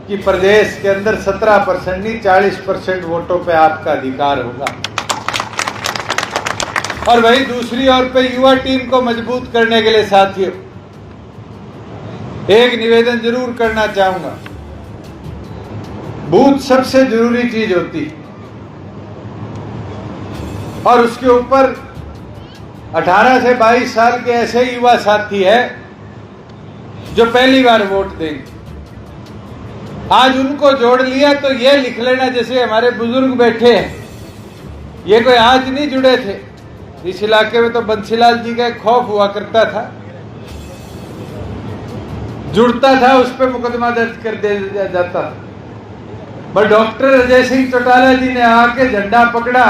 कि प्रदेश के अंदर 17% नहीं 40% वोटों पे आपका अधिकार होगा। और वही दूसरी ओर पे युवा टीम को मजबूत करने के लिए साथियों एक निवेदन जरूर करना चाहूंगा। बूथ सबसे जरूरी चीज होती है और उसके ऊपर 18 से 22 साल के ऐसे युवा साथी है जो पहली बार वोट देंगे। आज उनको जोड़ लिया तो ये लिख लेना, जैसे हमारे बुजुर्ग बैठे हैं, ये कोई आज नहीं जुड़े थे। इस इलाके में तो बंसीलाल जी का एक खौफ हुआ करता था, जुड़ता था उस पर मुकदमा दर्ज कर दिया जाता था। पर डॉक्टर अजय सिंह चौटाला जी ने आके झंडा पकड़ा,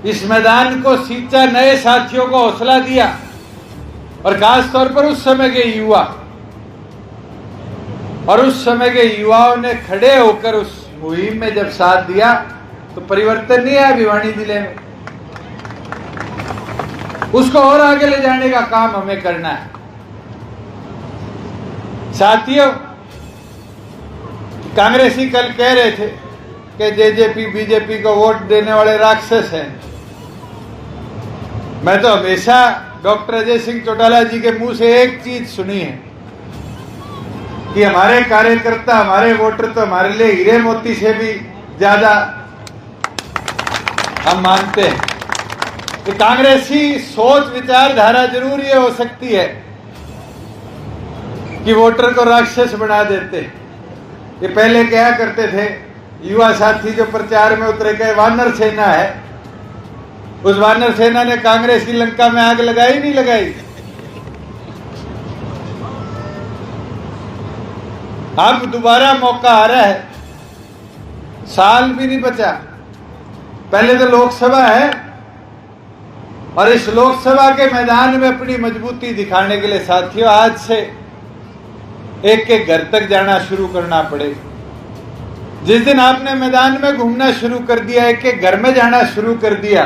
इस मैदान को सींचा, नए साथियों को हौसला दिया और खास तौर पर उस समय के युवा, और उस समय के युवाओं ने खड़े होकर उस मुहिम में जब साथ दिया तो परिवर्तन नहीं आया भिवानी जिले में। उसको और आगे ले जाने का काम हमें करना है साथियों। कांग्रेसी कल कह रहे थे कि जेजेपी बीजेपी को वोट देने वाले राक्षस हैं। मैं तो हमेशा डॉक्टर अजय सिंह चौटाला जी के मुंह से एक चीज सुनी है कि हमारे कार्यकर्ता, हमारे वोटर तो हमारे लिए हीरे मोती से भी ज्यादा हम मानते हैं। कि कांग्रेसी सोच विचारधारा जरूर ये हो सकती है कि वोटर को राक्षस बना देते। ये पहले क्या करते थे युवा साथी जो प्रचार में उतरे गए, वानर सेना है, उस वानर सेना ने कांग्रेस की लंका में आग लगाई नहीं लगाई। अब दोबारा मौका आ रहा है, साल भी नहीं बचा, पहले तो लोकसभा है और इस लोकसभा के मैदान में अपनी मजबूती दिखाने के लिए साथियों आज से एक एक घर तक जाना शुरू करना पड़ेगा। जिस दिन आपने मैदान में घूमना शुरू कर दिया, एक एक घर में जाना शुरू कर दिया,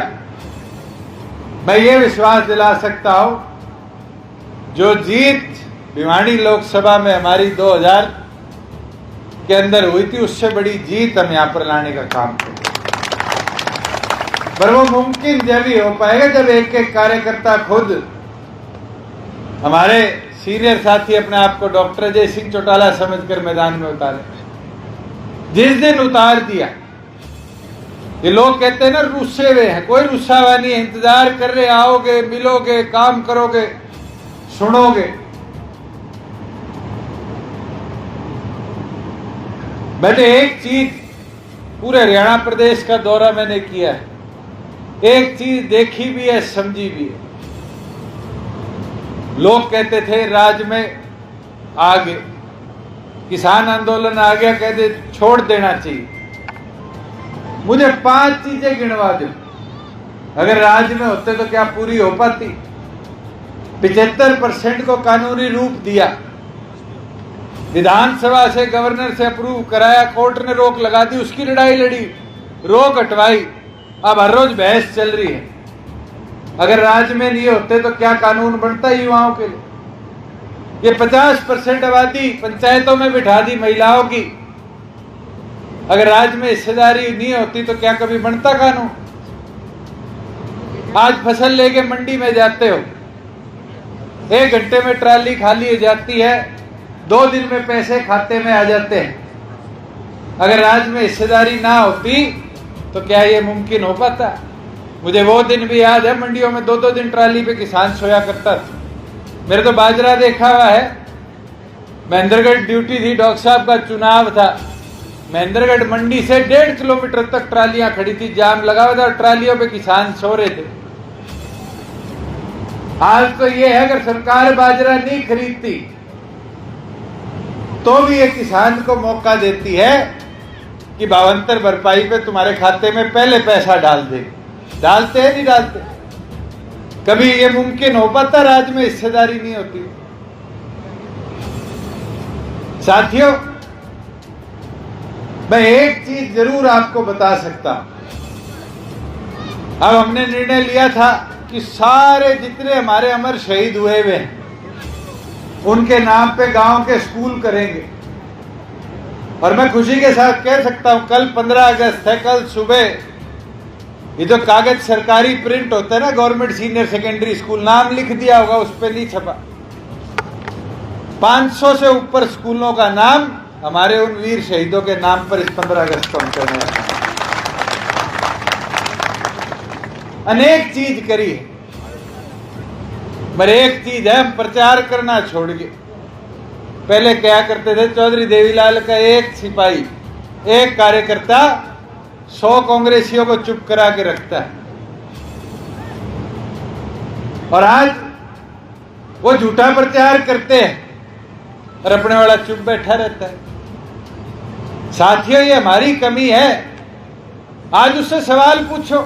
मैं ये विश्वास दिला सकता हूं जो जीत भिवानी लोकसभा में हमारी 2000 के अंदर हुई थी, उससे बड़ी जीत हम यहां पर लाने का काम करें। पर वो मुमकिन जब ही हो पाएगा जब एक एक कार्यकर्ता खुद, हमारे सीनियर साथी अपने आप को डॉक्टर अजय सिंह चौटाला समझकर मैदान में उतारे। जिस दिन उतार दिया, ये लोग कहते हैं ना रुस्से हुए हैं, कोई रुस्सा हुआ नहीं है, इंतजार कर रहे, आओगे, मिलोगे, काम करोगे, सुनोगे। मैंने एक चीज, पूरे हरियाणा प्रदेश का दौरा मैंने किया है, एक चीज देखी भी है, समझी भी है। लोग कहते थे राज्य में आगे किसान आंदोलन आ गया, कहते छोड़ देना चाहिए। मुझे 5 चीजें गिनवा दो, अगर राज्य में होते तो क्या पूरी हो पाती। 75% को कानूनी रूप दिया, विधानसभा से गवर्नर से अप्रूव कराया, कोर्ट ने रोक लगा दी, उसकी लड़ाई लड़ी, रोक हटवाई, अब हर रोज बहस चल रही है। अगर राज्य में नहीं होते तो क्या कानून बनता युवाओं के लिए। ये 50% आबादी पंचायतों में बिठा दी महिलाओं की, अगर राज्य में हिस्सेदारी नहीं होती तो क्या कभी बनता कानून। आज फसल लेके मंडी में जाते हो, 1 घंटे में ट्राली खाली हो जाती है, 2 दिन में पैसे खाते में आ जाते हैं। अगर राज्य में हिस्सेदारी ना होती तो क्या ये मुमकिन हो पाता। मुझे वो दिन भी याद है, मंडियों में 2-2 दिन ट्राली पे किसान सोया करता था। मेरे तो बाजरा देखा हुआ है, महेंद्रगढ़ ड्यूटी थी, डॉक्टर साहब का चुनाव था, महेंद्रगढ़ मंडी से 1.5 किलोमीटर तक ट्रालियां खड़ी थी, जाम लगा हुआ था और ट्रालियों पे किसान सो रहे थे। आज तो ये है, अगर सरकार बाजरा नहीं खरीदती तो भी ये किसान को मौका देती है कि भावांतर भरपाई पे तुम्हारे खाते में पहले पैसा डाल दे। डालते हैं नहीं डालते। कभी ये मुमकिन हो पाता राज्य में हिस्सेदारी नहीं होती। साथियों, मैं एक चीज जरूर आपको बता सकता हूं। अब हमने निर्णय लिया था कि सारे जितने हमारे अमर शहीद हुए हैं उनके नाम पे गांव के स्कूल करेंगे। और मैं खुशी के साथ कह सकता हूं, कल 15 अगस्त है, कल सुबह ये जो कागज सरकारी प्रिंट होता है ना, गवर्नमेंट सीनियर सेकेंडरी स्कूल, नाम लिख दिया होगा, उस पर नहीं छपा। 500 से ऊपर स्कूलों का नाम हमारे उन वीर शहीदों के नाम पर इस 15 अगस्त को हम करने वाले हैं। अनेक चीज करी है, पर एक चीज है, हम प्रचार करना छोड़ गए। पहले क्या करते थे, चौधरी देवीलाल का एक सिपाही, एक कार्यकर्ता 100 कांग्रेसियों को चुप करा के रखता है, और आज वो झूठा प्रचार करते हैं और अपने वाला चुप बैठा रहता है। साथियों, ये हमारी कमी है। आज उससे सवाल पूछो,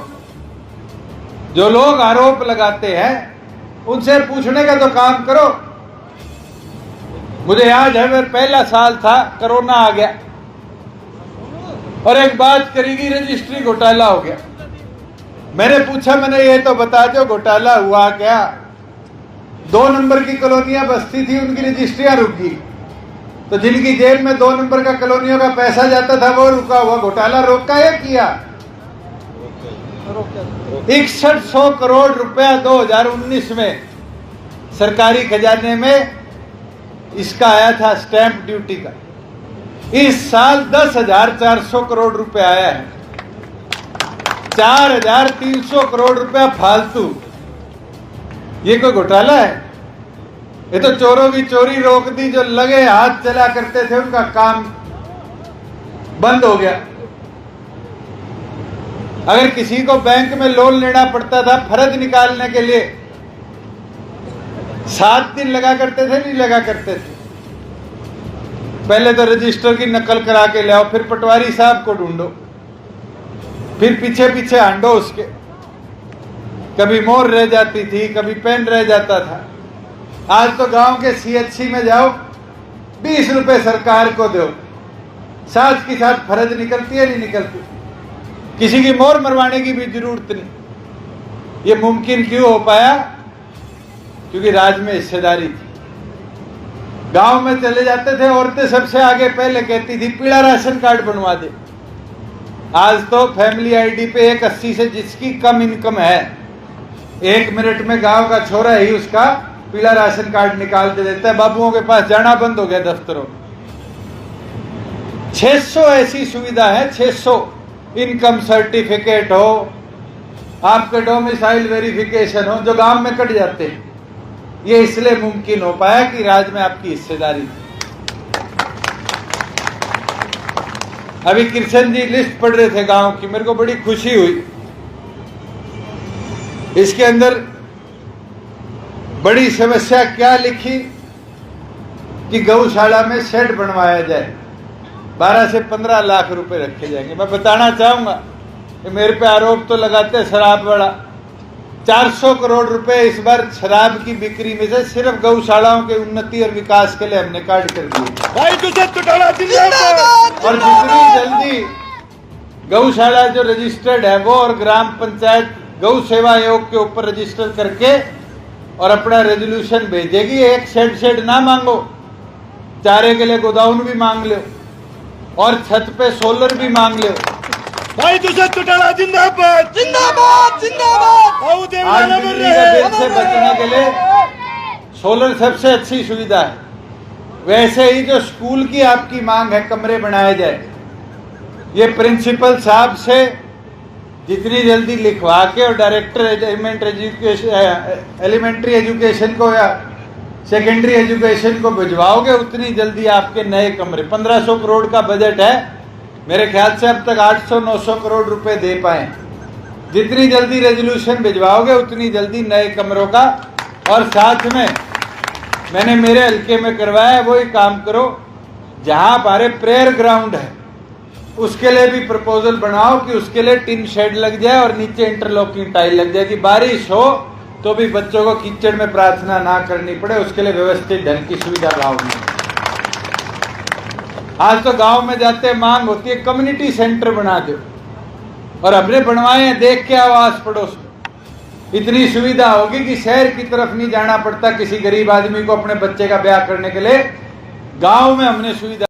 जो लोग आरोप लगाते हैं उनसे पूछने का तो काम करो। मुझे याद है, मेरा पहला साल था, कोरोना आ गया और एक बात करेगी, रजिस्ट्री घोटाला हो गया। मैंने पूछा, मैंने ये तो बता दो घोटाला हुआ क्या? 2 नंबर की कॉलोनियां बस्ती थी, उनकी रजिस्ट्रियां रुक गई, तो जिनकी जेब में 2 नंबर का कॉलोनियों का पैसा जाता था वो रुका हुआ। घोटाला रोका या किया? 6100 करोड़ रुपया 2019 में सरकारी खजाने में इसका आया था, स्टैंप ड्यूटी का। इस साल 10,400 करोड़ रुपए आया है, 4,300 करोड़ रुपया फालतू। ये कोई घोटाला है? ये तो चोरों की चोरी रोक दी, जो लगे हाथ चला करते थे उनका काम बंद हो गया। अगर किसी को बैंक में लोन लेना पड़ता था फर्ज निकालने के लिए, 7 दिन लगा करते थे, नहीं लगा करते थे। पहले तो रजिस्टर की नकल करा के ले आओ, फिर पटवारी साहब को ढूंढो, फिर पीछे पीछे हांडो उसके। कभी मोहर रह जाती थी, कभी पेन रह जाता था। आज तो गांव के CHC में जाओ, 20 रुपए सरकार को दो, साथ की साथ फर्ज निकलती है, नहीं निकलती। किसी की मोहर मरवाने की भी जरूरत नहीं। ये मुमकिन क्यों हो पाया? क्योंकि राज में हिस्सेदारी थी। गांव में चले जाते थे, औरतें सबसे आगे पहले कहती थी पीला राशन कार्ड बनवा दे। आज तो फैमिली आईडी पे 180 से जिसकी कम इनकम है, 1 मिनट में गांव का छोरा ही उसका पीला राशन कार्ड निकाल के देता है। बाबुओं के पास जाना बंद हो गया दफ्तरों। 600 ऐसी सुविधा है, 600 इनकम सर्टिफिकेट हो, आपके डोमिसाइल वेरिफिकेशन हो, जो गांव में कट जाते हैं। ये इसलिए मुमकिन हो पाया कि राज्य में आपकी हिस्सेदारी थी। अभी कृष्ण जी लिस्ट पढ़ रहे थे गांव की, मेरे को बड़ी खुशी हुई। इसके अंदर बड़ी समस्या क्या लिखी कि गौशाला में शेड बनवाया जाए, 12 से 15 लाख रुपए रखे जाएंगे। मैं बताना चाहूंगा कि मेरे पे आरोप तो लगाते शराब वाला, 400 करोड़ रुपए इस बार शराब की बिक्री में से सिर्फ गौशालाओं के उन्नति और विकास के लिए हमने काट कर दिए। भाई और जितनी जल्दी गौशाला जो रजिस्टर्ड है वो और ग्राम पंचायत गौ सेवा आयोग के ऊपर रजिस्टर करके और अपना रेजोल्यूशन भेजेगी, एक शेड ना मांगो, चारे के लिए गोदाउन भी मांग लो और छत पे सोलर भी मांग लो। भाई तुझे टुटाला जिंदाबाद जिंदाबाद जिंदाबाद। बिल से बचने के लिए सोलर सबसे अच्छी सुविधा है। वैसे ही जो स्कूल की आपकी मांग है, कमरे बनाए जाए, ये प्रिंसिपल साहब से जितनी जल्दी लिखवा के और डायरेक्टर एलिमेंट्री एजुकेशन को या सेकेंडरी एजुकेशन को भिजवाओगे, उतनी जल्दी आपके नए कमरे, 1500 करोड़ का बजट है, मेरे ख्याल से अब तक 800-900 करोड़ रुपए दे पाए। जितनी जल्दी रेजोल्यूशन भिजवाओगे उतनी जल्दी नए कमरों का। और साथ में मैंने मेरे हल्के में करवाया, वही काम करो, जहां हमारे प्रेयर ग्राउंड है उसके लिए भी प्रपोजल बनाओ कि उसके लिए टिन शेड लग जाए और नीचे इंटरलॉकिंग टाइल लग जाए कि बारिश हो तो भी बच्चों को कीचड़ में प्रार्थना ना करनी पड़े, उसके लिए व्यवस्थित ढंग की सुविधा गाँव में। आज तो गांव में जाते मांग होती है कम्युनिटी सेंटर बना दो, और हमने बनवाए हैं, देख के आवास पड़ोस में। इतनी सुविधा होगी कि शहर की तरफ नहीं जाना पड़ता किसी गरीब आदमी को अपने बच्चे का ब्याह करने के लिए। गांव में हमने सुविधा